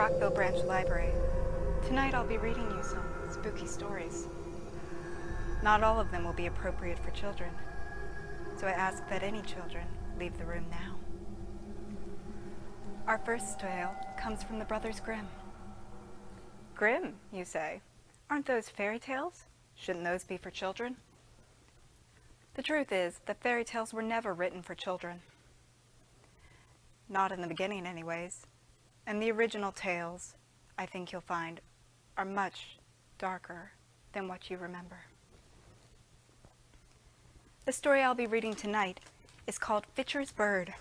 Rockville Branch Library. Tonight I'll be reading you some spooky stories. Not all of them will be appropriate for children, so I ask that any children leave the room now. Our first tale comes from the Brothers Grimm. Grimm, you say? Aren't those fairy tales? Shouldn't those be for children? The truth is that fairy tales were never written for children. Not in the beginning, anyways. And the original tales, I think you'll find, are much darker than what you remember. The story I'll be reading tonight is called Fitcher's Bird.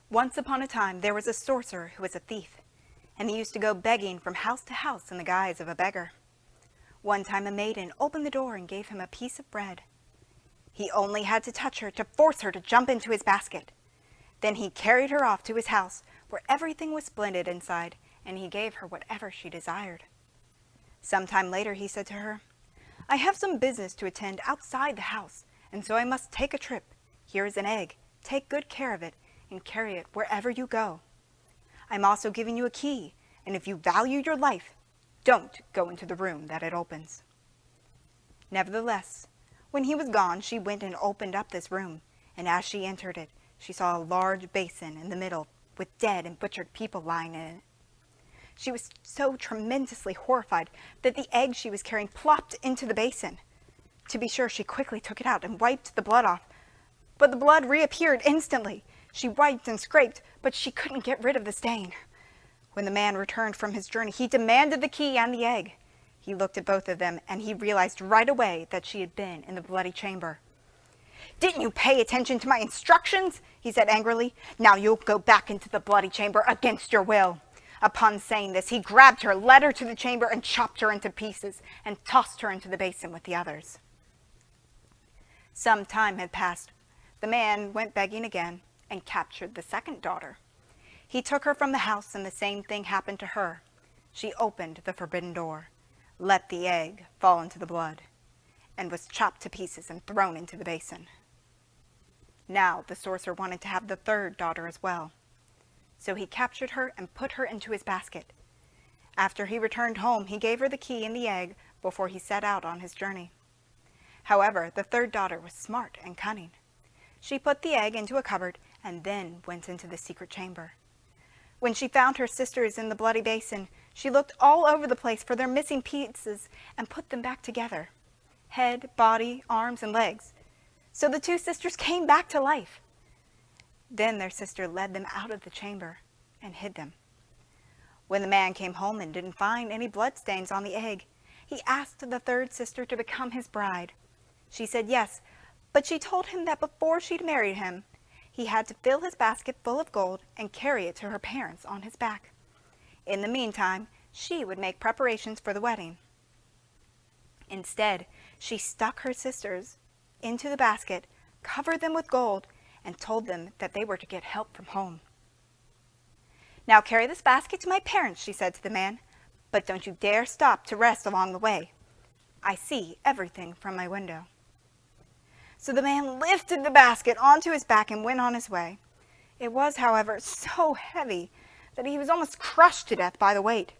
Once upon a time, there was a sorcerer who was a thief, and he used to go begging from house to house in the guise of a beggar. One time a maiden opened the door and gave him a piece of bread. He only had to touch her to force her to jump into his basket. Then he carried her off to his house, where everything was splendid inside, and he gave her whatever she desired. Some time later he said to her, "I have some business to attend outside the house, and so I must take a trip. Here is an egg. Take good care of it, and carry it wherever you go. I'm also giving you a key, and if you value your life, don't go into the room that it opens." Nevertheless, when he was gone, she went and opened up this room, and as she entered it, she saw a large basin in the middle with dead and butchered people lying in it. She was so tremendously horrified that the egg she was carrying plopped into the basin. To be sure, she quickly took it out and wiped the blood off, but the blood reappeared instantly. She wiped and scraped, but she couldn't get rid of the stain. When the man returned from his journey, he demanded the key and the egg. He looked at both of them, and he realized right away that she had been in the bloody chamber. "Didn't you pay attention to my instructions?" he said angrily. "Now you'll go back into the bloody chamber against your will." Upon saying this, he grabbed her, led her to the chamber, and chopped her into pieces, and tossed her into the basin with the others. Some time had passed. The man went begging again, and captured the second daughter. He took her from the house, and the same thing happened to her. She opened the forbidden door, let the egg fall into the blood, and was chopped to pieces and thrown into the basin. Now the sorcerer wanted to have the third daughter as well. So he captured her and put her into his basket. After he returned home, he gave her the key and the egg before he set out on his journey. However, the third daughter was smart and cunning. She put the egg into a cupboard and then went into the secret chamber. When she found her sisters in the bloody basin, she looked all over the place for their missing pieces and put them back together. Head, body, arms, and legs. So the two sisters came back to life. Then their sister led them out of the chamber and hid them. When the man came home and didn't find any bloodstains on the egg, he asked the third sister to become his bride. She said yes, but she told him that before she'd married him, he had to fill his basket full of gold and carry it to her parents on his back. In the meantime, she would make preparations for the wedding. Instead, she stuck her sisters into the basket, covered them with gold, and told them that they were to get help from home. "Now carry this basket to my parents," she said to the man, "but don't you dare stop to rest along the way. I see everything from my window." So the man lifted the basket onto his back and went on his way. It was, however, so heavy that he was almost crushed to death by the weight.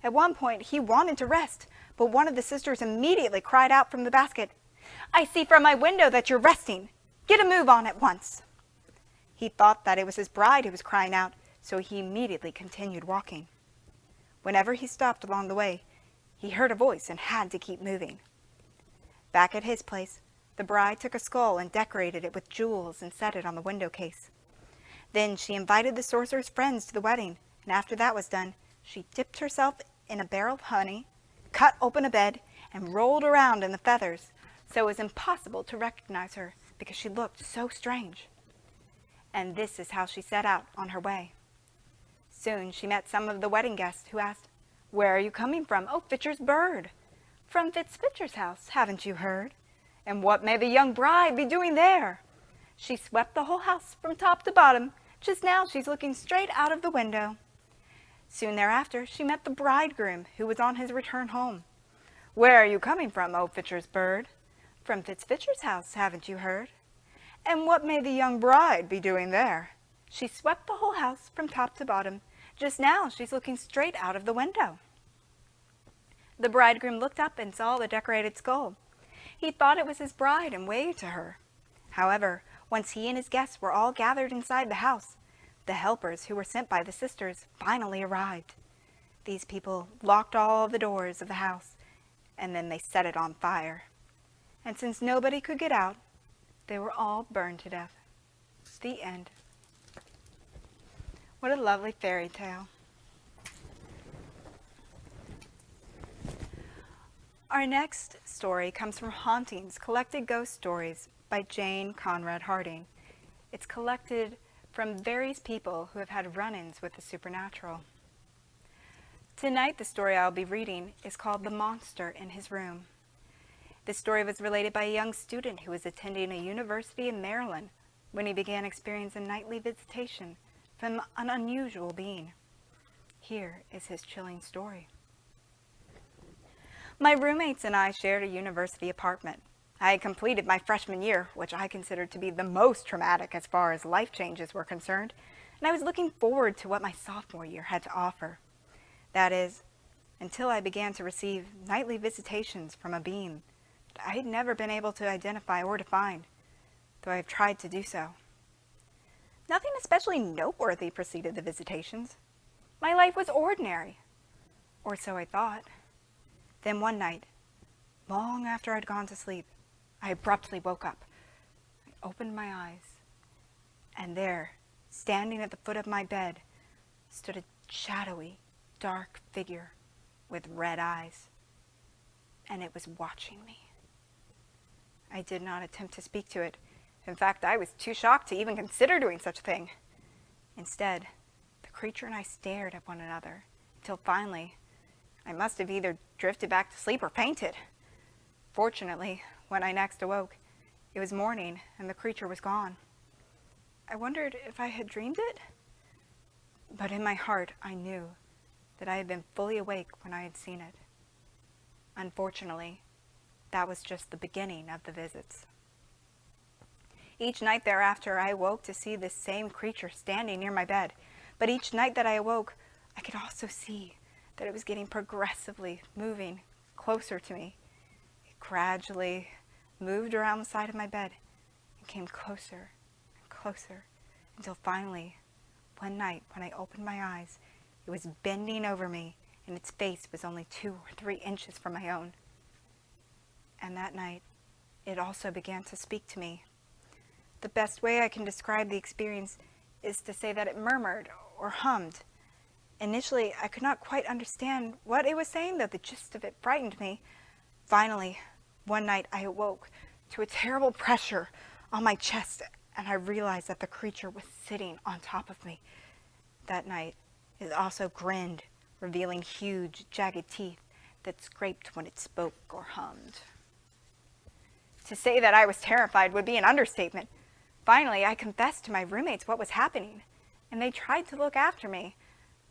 At one point he wanted to rest, but one of the sisters immediately cried out from the basket, "I see from my window that you're resting. Get a move on at once." He thought that it was his bride who was crying out, so he immediately continued walking. Whenever he stopped along the way, he heard a voice and had to keep moving. Back at his place, the bride took a skull and decorated it with jewels and set it on the window case. Then she invited the sorcerer's friends to the wedding, and after that was done, she dipped herself in a barrel of honey, cut open a bed, and rolled around in the feathers, so it was impossible to recognize her because she looked so strange. And this is how she set out on her way. Soon she met some of the wedding guests who asked, "Where are you coming from?" "Oh, Fitcher's bird." "From Fitcher's house, haven't you heard?" "And what may the young bride be doing there?" "She swept the whole house from top to bottom. Just now she's looking straight out of the window." Soon thereafter she met the bridegroom, who was on his return home. "Where are you coming from, oh Fitcher's bird?" "From Fitcher's house, haven't you heard?" "And what may the young bride be doing there?" "She swept the whole house from top to bottom. Just now she's looking straight out of the window." The bridegroom looked up and saw the decorated skull. He thought it was his bride and waved to her. However, once he and his guests were all gathered inside the house, the helpers who were sent by the sisters finally arrived. These people locked all the doors of the house, and then they set it on fire. And since nobody could get out, they were all burned to death. The end. What a lovely fairy tale. Our next story comes from Hauntings, Collected Ghost Stories by Jane Conrad Harding. It's collected from various people who have had run-ins with the supernatural. Tonight, the story I'll be reading is called The Monster in His Room. This story was related by a young student who was attending a university in Maryland when he began experiencing nightly visitation from an unusual being. Here is his chilling story. My roommates and I shared a university apartment. I had completed my freshman year, which I considered to be the most traumatic as far as life changes were concerned, and I was looking forward to what my sophomore year had to offer. That is, until I began to receive nightly visitations from a being that I had never been able to identify or define, though I have tried to do so. Nothing especially noteworthy preceded the visitations. My life was ordinary, or so I thought. Then one night, long after I'd gone to sleep, I abruptly woke up. I opened my eyes, and there, standing at the foot of my bed, stood a shadowy, dark figure with red eyes, and it was watching me. I did not attempt to speak to it. In fact, I was too shocked to even consider doing such a thing. Instead, the creature and I stared at one another until finally, I must have either drifted back to sleep or fainted. Fortunately, when I next awoke, it was morning and the creature was gone. I wondered if I had dreamed it, but in my heart I knew that I had been fully awake when I had seen it. Unfortunately, that was just the beginning of the visits. Each night thereafter, I awoke to see this same creature standing near my bed, but each night that I awoke, I could also see that it was getting progressively moving closer to me. It gradually moved around the side of my bed and came closer and closer until finally, one night when I opened my eyes, it was bending over me and its face was only 2 or 3 inches from my own. And that night, it also began to speak to me. The best way I can describe the experience is to say that it murmured or hummed. Initially, I could not quite understand what it was saying, though the gist of it frightened me. Finally, one night I awoke to a terrible pressure on my chest, and I realized that the creature was sitting on top of me. That night, it also grinned, revealing huge, jagged teeth that scraped when it spoke or hummed. To say that I was terrified would be an understatement. Finally, I confessed to my roommates what was happening, and they tried to look after me.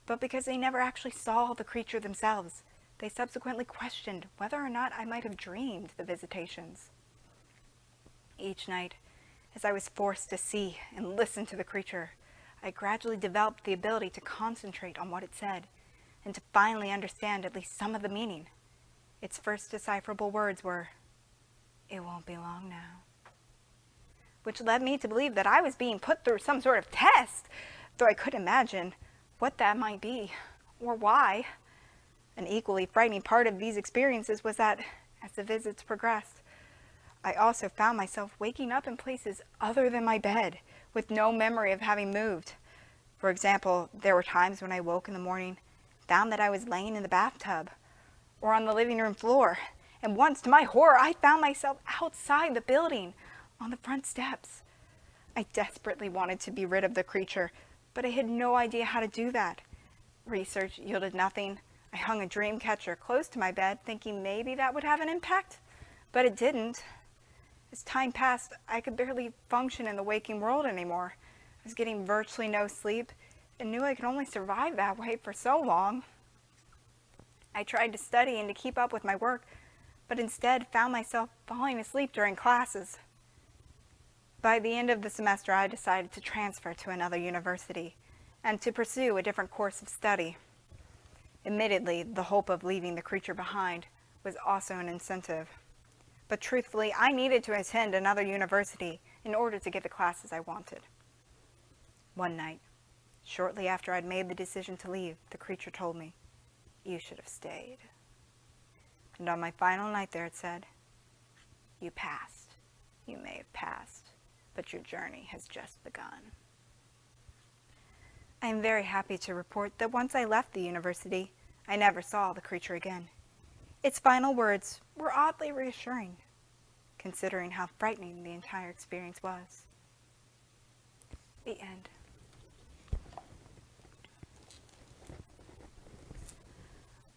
But because they never actually saw the creature themselves, they subsequently questioned whether or not I might have dreamed the visitations. Each night, as I was forced to see and listen to the creature, I gradually developed the ability to concentrate on what it said, and to finally understand at least some of the meaning. Its first decipherable words were, "It won't be long now," which led me to believe that I was being put through some sort of test, though I couldn't imagine what that might be, or why. An equally frightening part of these experiences was that, as the visits progressed, I also found myself waking up in places other than my bed, with no memory of having moved. For example, there were times when I woke in the morning, found that I was laying in the bathtub, or on the living room floor, and once, to my horror, I found myself outside the building, on the front steps. I desperately wanted to be rid of the creature, but I had no idea how to do that. Research yielded nothing. I hung a dream catcher close to my bed, thinking maybe that would have an impact, but it didn't. As time passed, I could barely function in the waking world anymore. I was getting virtually no sleep and knew I could only survive that way for so long. I tried to study and to keep up with my work, but instead found myself falling asleep during classes. By the end of the semester, I decided to transfer to another university, and to pursue a different course of study. Admittedly, the hope of leaving the creature behind was also an incentive. But truthfully, I needed to attend another university in order to get the classes I wanted. One night, shortly after I'd made the decision to leave, the creature told me, "You should have stayed." And on my final night there it said, "You passed. You may have passed, but your journey has just begun." I am very happy to report that once I left the university, I never saw the creature again. Its final words were oddly reassuring, considering how frightening the entire experience was. The end.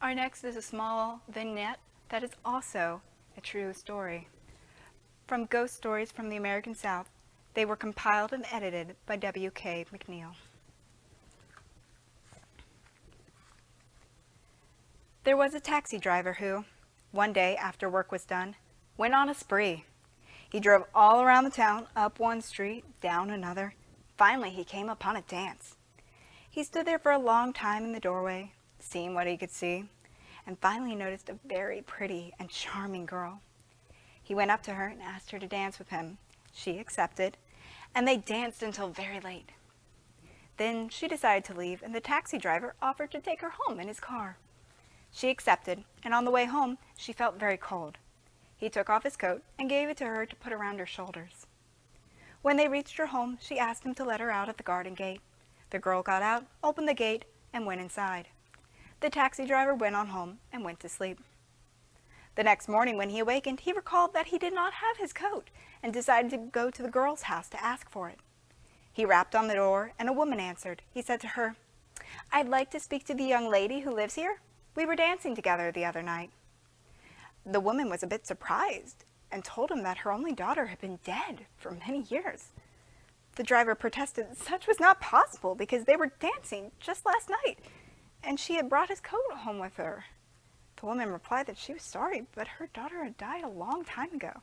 Our next is a small vignette that is also a true story. From Ghost Stories from the American South, they were compiled and edited by W.K. McNeil. There was a taxi driver who, one day after work was done, went on a spree. He drove all around the town, up one street, down another. Finally, he came upon a dance. He stood there for a long time in the doorway, seeing what he could see, and finally noticed a very pretty and charming girl. He went up to her and asked her to dance with him. She accepted, and they danced until very late. Then she decided to leave, and the taxi driver offered to take her home in his car. She accepted, and on the way home, she felt very cold. He took off his coat and gave it to her to put around her shoulders. When they reached her home, she asked him to let her out at the garden gate. The girl got out, opened the gate, and went inside. The taxi driver went on home and went to sleep. The next morning when he awakened, he recalled that he did not have his coat and decided to go to the girl's house to ask for it. He rapped on the door, and a woman answered. He said to her, "I'd like to speak to the young lady who lives here. We were dancing together the other night." The woman was a bit surprised and told him that her only daughter had been dead for many years. The driver protested such was not possible because they were dancing just last night, and she had brought his coat home with her. The woman replied that she was sorry, but her daughter had died a long time ago.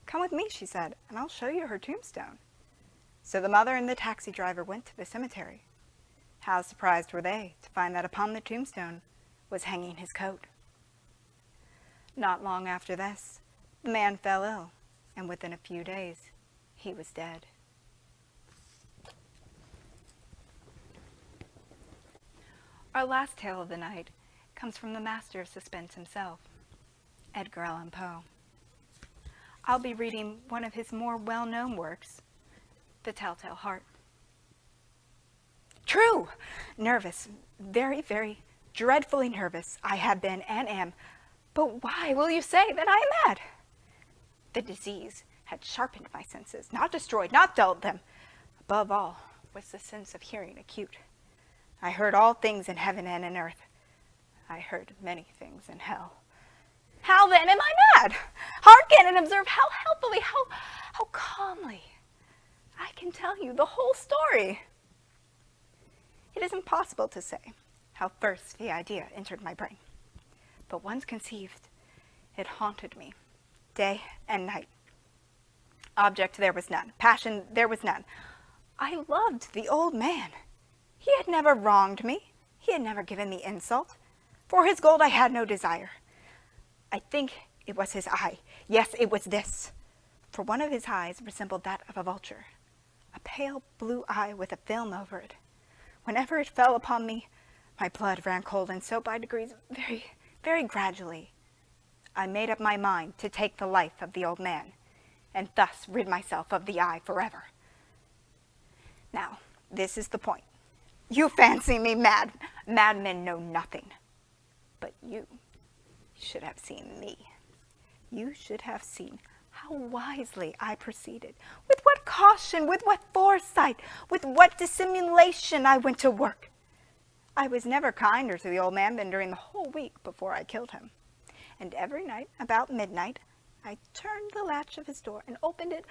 "Come with me," she said, "and I'll show you her tombstone." So the mother and the taxi driver went to the cemetery. How surprised were they to find that upon the tombstone was hanging his coat. Not long after this, the man fell ill, and within a few days, he was dead. Our last tale of the night comes from the master of suspense himself, Edgar Allan Poe. I'll be reading one of his more well-known works, The Telltale Heart. True! Nervous, very, very dreadfully nervous I have been and am, but why will you say that I am mad? The disease had sharpened my senses, not destroyed, not dulled them. Above all was the sense of hearing acute. I heard all things in heaven and in earth. I heard many things in hell. How then am I mad? Hearken and observe how helpfully, how calmly I can tell you the whole story. It is impossible to say how first the idea entered my brain, but once conceived, it haunted me day and night. Object there was none, passion there was none. I loved the old man. He had never wronged me. He had never given me insult. For his gold I had no desire. I think it was his eye. Yes, it was this. For one of his eyes resembled that of a vulture, a pale blue eye with a film over it. Whenever it fell upon me, my blood ran cold, and so by degrees, very, very gradually, I made up my mind to take the life of the old man, and thus rid myself of the eye forever. Now, this is the point. You fancy me mad. Madmen know nothing. But you should have seen me. You should have seen how wisely I proceeded, with what caution, with what foresight, with what dissimulation I went to work. I was never kinder to the old man than during the whole week before I killed him. And every night, about midnight, I turned the latch of his door and opened it,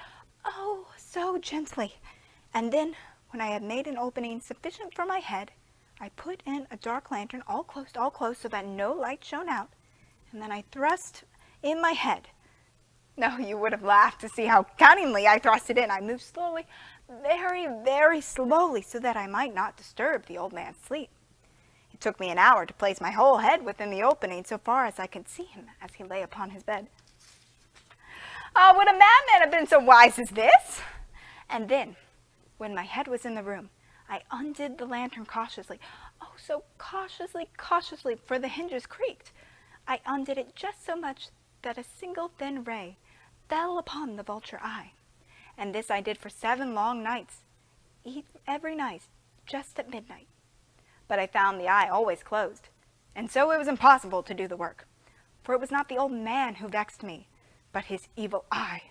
oh, so gently. And then, when I had made an opening sufficient for my head, I put in a dark lantern, all close, so that no light shone out, and then I thrust in my head. No, you would have laughed to see how cunningly I thrust it in. I moved slowly, very, very slowly so that I might not disturb the old man's sleep. It took me an hour to place my whole head within the opening so far as I could see him as he lay upon his bed. Would a madman have been so wise as this? And then, when my head was in the room, I undid the lantern cautiously. Oh, so cautiously, cautiously, for the hinges creaked. I undid it just so much that a single thin ray fell upon the vulture eye. And this I did for 7 long nights, every night, just at midnight. But I found the eye always closed, and so it was impossible to do the work. For it was not the old man who vexed me, but his evil eye.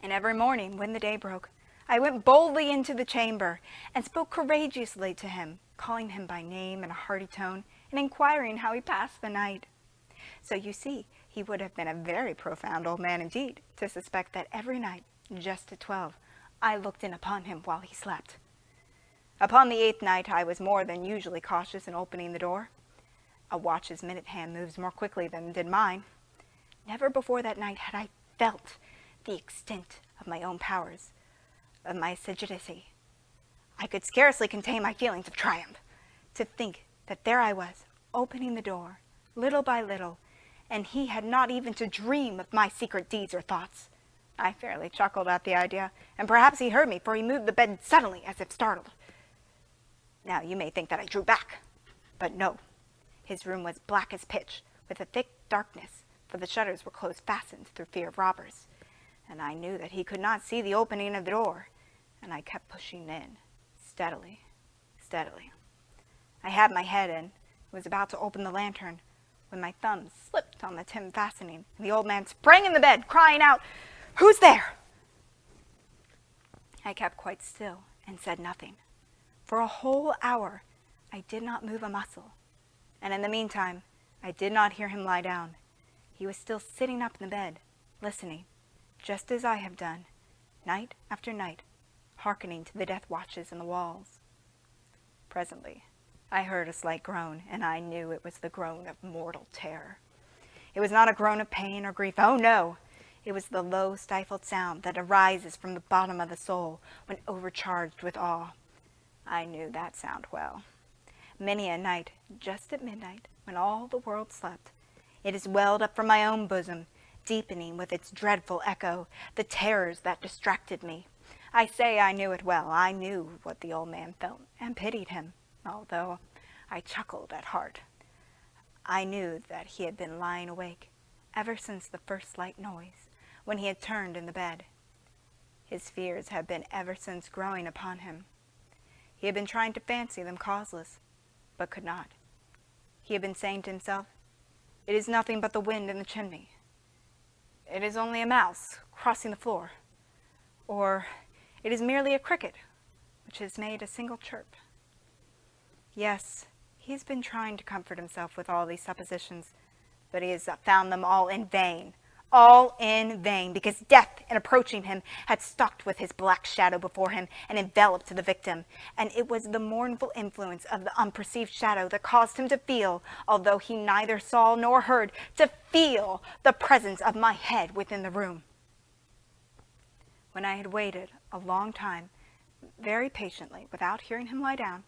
And every morning, when the day broke, I went boldly into the chamber and spoke courageously to him, calling him by name in a hearty tone and inquiring how he passed the night. So you see, he would have been a very profound old man indeed to suspect that every night, just at 12, I looked in upon him while he slept. Upon the 8th night, I was more than usually cautious in opening the door. A watch's minute hand moves more quickly than did mine. Never before that night had I felt the extent of my own powers, of my sagacity. I could scarcely contain my feelings of triumph, to think that there I was, opening the door, little by little, and he had not even to dream of my secret deeds or thoughts. I fairly chuckled at the idea, and perhaps he heard me, for he moved the bed suddenly as if startled. Now you may think that I drew back, but no. His room was black as pitch, with a thick darkness, for the shutters were close fastened through fear of robbers, and I knew that he could not see the opening of the door, and I kept pushing in, steadily, steadily. I had my head in, and was about to open the lantern, when my thumb slipped on the tin fastening, and the old man sprang in the bed, crying out, "Who's there?" I kept quite still and said nothing. For a whole hour I did not move a muscle, and in the meantime I did not hear him lie down. He was still sitting up in the bed, listening, just as I have done, night after night, hearkening to the death watches in the walls. Presently I heard a slight groan, and I knew it was the groan of mortal terror. It was not a groan of pain or grief, oh no! It was the low, stifled sound that arises from the bottom of the soul when overcharged with awe. I knew that sound well. Many a night, just at midnight, when all the world slept, it has welled up from my own bosom, deepening with its dreadful echo the terrors that distracted me. I say I knew it well. I knew what the old man felt, and pitied him, although I chuckled at heart. I knew that he had been lying awake ever since the first slight noise, when he had turned in the bed. His fears had been ever since growing upon him. He had been trying to fancy them causeless, but could not. He had been saying to himself, "It is nothing but the wind in the chimney. It is only a mouse crossing the floor. Or it is merely a cricket which has made a single chirp." Yes, he has been trying to comfort himself with all these suppositions, but he has found them all in vain. All in vain, because death, in approaching him, had stalked with his black shadow before him and enveloped the victim, and it was the mournful influence of the unperceived shadow that caused him to feel, although he neither saw nor heard, to feel the presence of my head within the room. When I had waited a long time, very patiently, without hearing him lie down,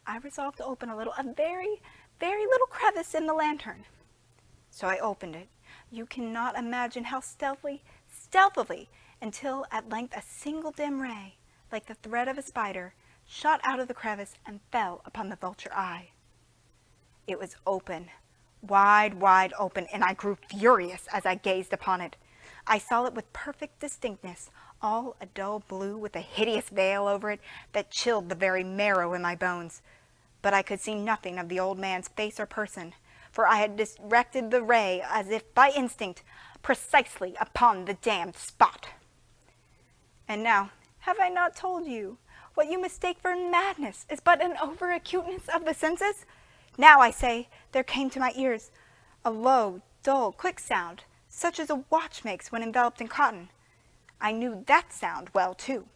I resolved to open a very, very little crevice in the lantern. So I opened it. You cannot imagine how stealthily, until at length a single dim ray, like the thread of a spider, shot out of the crevice and fell upon the vulture eye. It was open, wide open, and I grew furious as I gazed upon it. I saw it with perfect distinctness, all a dull blue with a hideous veil over it that chilled the very marrow in my bones. But I could see nothing of the old man's face or person, for I had directed the ray, as if by instinct, precisely upon the damned spot. And now, have I not told you, what you mistake for madness is but an over-acuteness of the senses? Now, I say, there came to my ears a low, dull, quick sound, such as a watch makes when enveloped in cotton. I knew that sound well, too.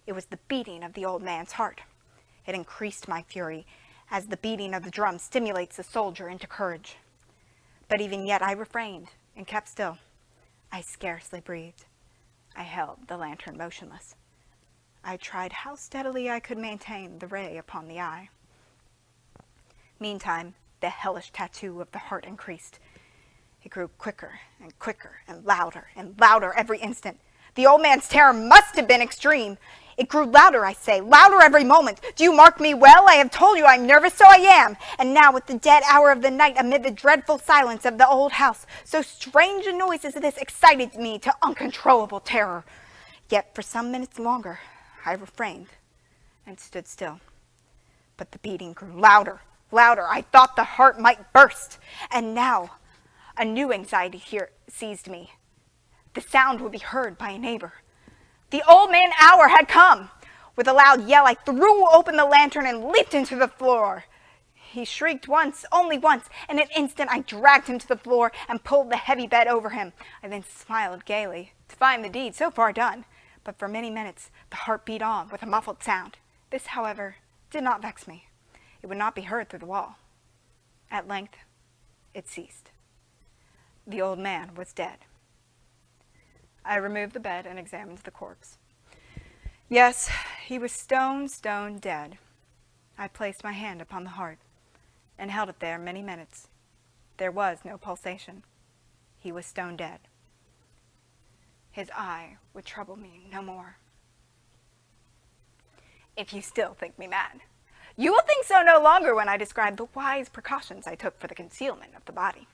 It was the beating of the old man's heart. It increased my fury, as the beating of the drum stimulates the soldier into courage. But even yet I refrained and kept still. I scarcely breathed. I held the lantern motionless. I tried how steadily I could maintain the ray upon the eye. Meantime, the hellish tattoo of the heart increased. It grew quicker and quicker and louder every instant. The old man's terror must have been extreme. It grew louder, I say, louder every moment. Do you mark me well? I have told you I'm nervous, so I am. And now, at the dead hour of the night, amid the dreadful silence of the old house, so strange a noise as this excited me to uncontrollable terror. Yet for some minutes longer, I refrained and stood still. But the beating grew louder. I thought the heart might burst. And now, a new anxiety here seized me. The sound would be heard by a neighbor. The old man hour had come. With a loud yell, I threw open the lantern and leaped into the floor. He shrieked once, only once. In an instant, I dragged him to the floor and pulled the heavy bed over him. I then smiled gaily to find the deed so far done. But for many minutes, the heart beat on with a muffled sound. This, however, did not vex me. It would not be heard through the wall. At length, it ceased. The old man was dead. I removed the bed and examined the corpse. Yes, he was stone dead. I placed my hand upon the heart and held it there many minutes. There was no pulsation. He was stone dead. His eye would trouble me no more. If you still think me mad, you will think so no longer when I describe the wise precautions I took for the concealment of the body.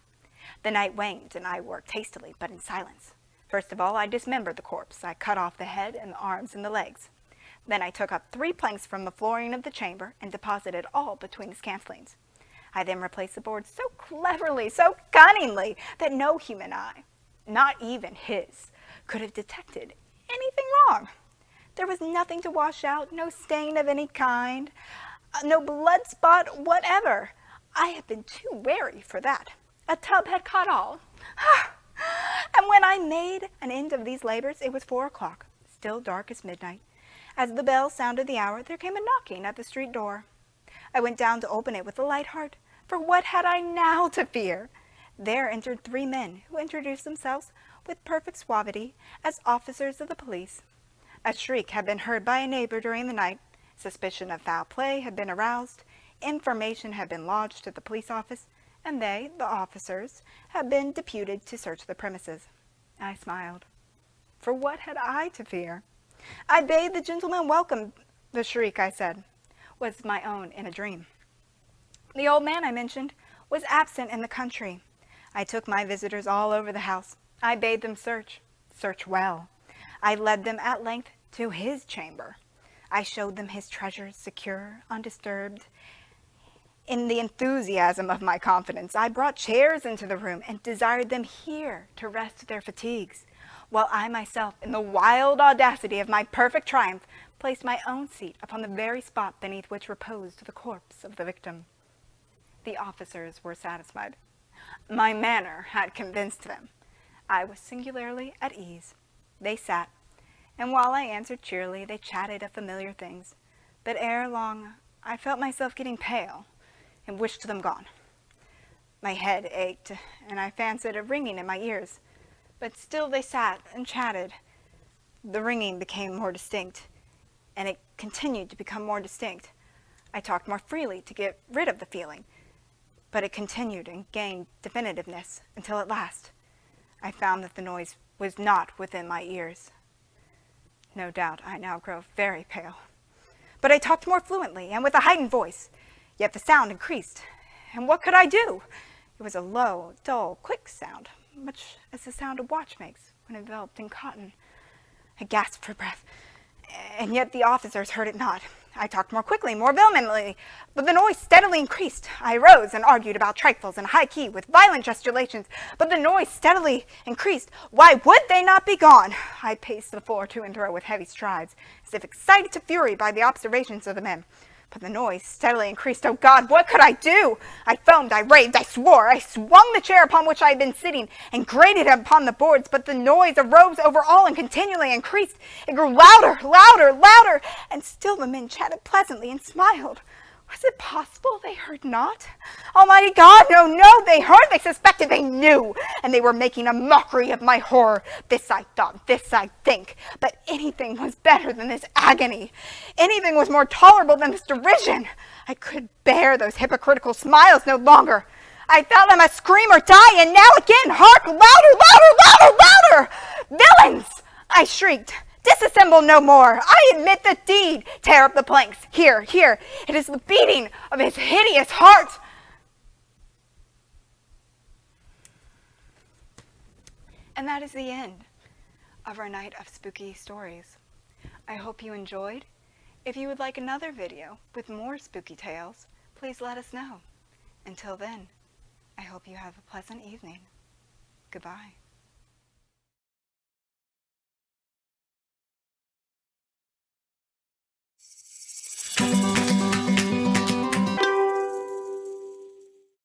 The night waned, and I worked hastily, but in silence. First of all, I dismembered the corpse. I cut off the head and the arms and the legs. Then I took up 3 planks from the flooring of the chamber and deposited all between the scantlings. I then replaced the boards so cleverly, so cunningly, that no human eye, not even his, could have detected anything wrong. There was nothing to wash out, no stain of any kind, no blood spot whatever. I had been too wary for that. A tub had caught all. And when I made an end of these labors, it was 4 o'clock, still dark as midnight. As the bell sounded the hour, there came a knocking at the street door. I went down to open it with a light heart, for what had I now to fear? There entered 3 men, who introduced themselves with perfect suavity as officers of the police. A shriek had been heard by a neighbor during the night. Suspicion of foul play had been aroused. Information had been lodged at the police office, and they, the officers, had been deputed to search the premises. I smiled. For what had I to fear? I bade the gentleman welcome. The shriek, I said, was my own in a dream. The old man I mentioned was absent in the country. I took my visitors all over the house. I bade them search well. I led them at length to his chamber. I showed them his treasures, secure, undisturbed. In the enthusiasm of my confidence, I brought chairs into the room and desired them here to rest their fatigues, while I myself, in the wild audacity of my perfect triumph, placed my own seat upon the very spot beneath which reposed the corpse of the victim. The officers were satisfied. My manner had convinced them. I was singularly at ease. They sat, and while I answered cheerily, they chatted of familiar things. But ere long, I felt myself getting pale, and wished them gone. My head ached, and I fancied a ringing in my ears. But still they sat and chatted. The ringing became more distinct, and it continued to become more distinct. I talked more freely to get rid of the feeling, but it continued and gained definitiveness until at last I found that the noise was not within my ears. No doubt I now grow very pale, but I talked more fluently and with a heightened voice. Yet the sound increased, and what could I do? It was a low, dull, quick sound, much as the sound a watch makes when enveloped in cotton. I gasped for breath, and yet the officers heard it not. I talked more quickly, more vehemently, but the noise steadily increased. I rose and argued about trifles in a high key with violent gesticulations, but the noise steadily increased. Why would they not be gone? I paced the floor to and fro with heavy strides, as if excited to fury by the observations of the men. But the noise steadily increased. Oh God, what could I do? I foamed, I raved, I swore. I swung the chair upon which I had been sitting and grated it upon the boards, but the noise arose over all and continually increased. It grew louder, and still the men chatted pleasantly and smiled. Was it possible they heard not? Almighty God, no, no, they heard, they suspected, they knew, and they were making a mockery of my horror. This I thought, this I think, but anything was better than this agony. Anything was more tolerable than this derision. I could bear those hypocritical smiles no longer. I felt I must scream or die, and now again, hark, louder, louder, louder, louder! Villains! I shrieked. Disassemble no more. I admit the deed. Tear up the planks. Here, here. It is the beating of his hideous heart. And that is the end of our night of spooky stories. I hope you enjoyed. If you would like another video with more spooky tales, please let us know. Until then, I hope you have a pleasant evening. Goodbye.